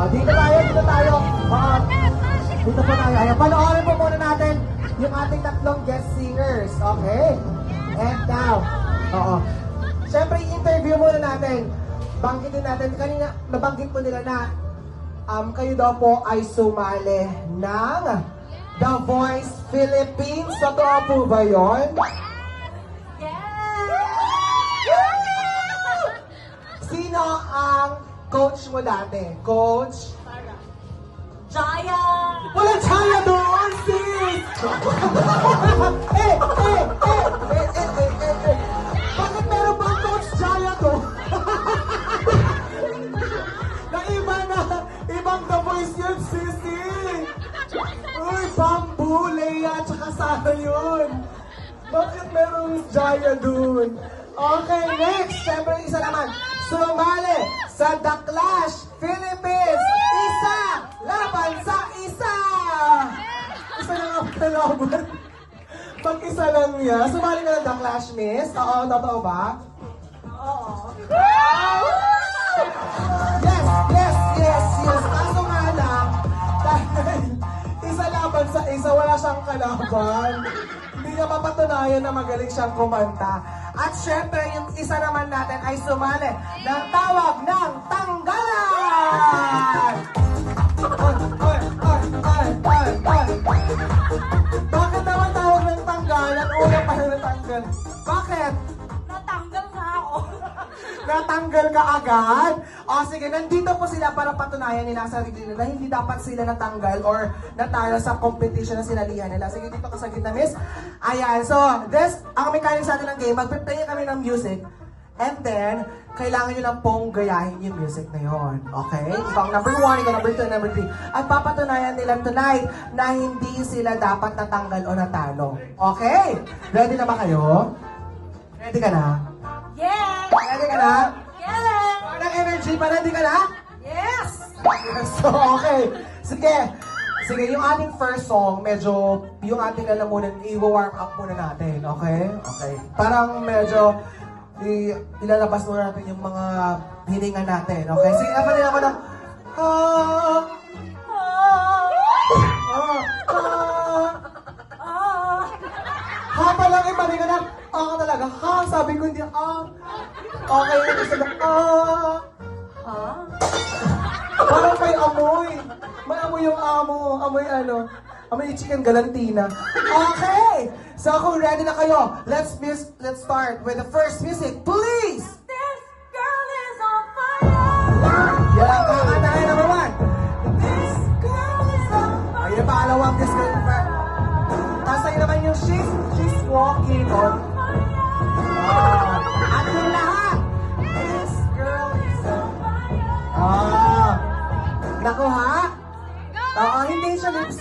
Dito tayo, dito tayo. Dito po tayo. Ayan, panoorin po muna natin yung ating tatlong guest singers. Okay? And now, siyempre, i-interview muna natin. Banggitin natin, kanina, nabanggit po nila na kayo daw po ay sumali ng The Voice Philippines. Totoo po ba yun? Sino ang coach mo dati? Coach? Jaya! Wala Jaya doon, sis! Bakit meron bang Coach Jaya doon? Ibang The Voice yun, sisi! Uy, Bamboo, Leia, tsaka Sara yun! Bakit merong Jaya doon? Okay, next! Siyempre, isa naman. Sumali sa The Clash Philippines! Isa! Laban sa isa! Isa lang ang kalaban. Pag-isa lang niya. Sumali ka ng The Clash, miss? Oo, totoo ba? Oo. Yes. Kaso nga lang, dahil isa laban sa isa, wala siyang kalaban. Hindi niya mapatunayan na magaling siyang kumanta. At syempre, yung isa naman natin ay sumali ng tawag ng tanggalan! Bakit naman tawag ng tanggalan? Una pa na natanggal. Bakit? Natanggal na ako. Natanggal ka agad? O sige, nandito po sila para patunayan nila sa sarili nila na hindi dapat sila natanggal or natalo sa competition na sinalihan nila. Sige, dito ka sa gitna, miss. Ayan, so, ang mechanics sa atin ng game, mag-play kami ng music. And then, kailangan nyo lang pong gayahin yung music na yon. Okay? Ikaw ang number 1, ikaw number 2, number 3. At papatunayan nila tonight na hindi sila dapat natanggal o natalo. Okay? Ready na ba kayo? Ready ka na? Yes! Ready ka na? Yes! Parang energy pa, ready ka na? Yes! So, okay. Sige, yung ating first song, medyo, yung ating lalamunan, i-warm up muna natin, okay? Okay. Parang medyo, ilalabas muna natin yung mga hininga natin, okay? Sige, napanin ako ng, pa lang, ipanin ka ng, talaga, sabi ko hindi, okay, gusto na, parang may amoy. May amoy yung amoy amoy chicken galantina. Okay! So kung ready na kayo, let's start with the first music, please! This girl is on fire! Yan ang kakantahin number 1. This girl is on fire! Ayun, pangalawang this girl is fire. Tapos ayun naman yung she's walking on. At yung lahat, this girl is on fire. Naku ha? Hindi siya lips.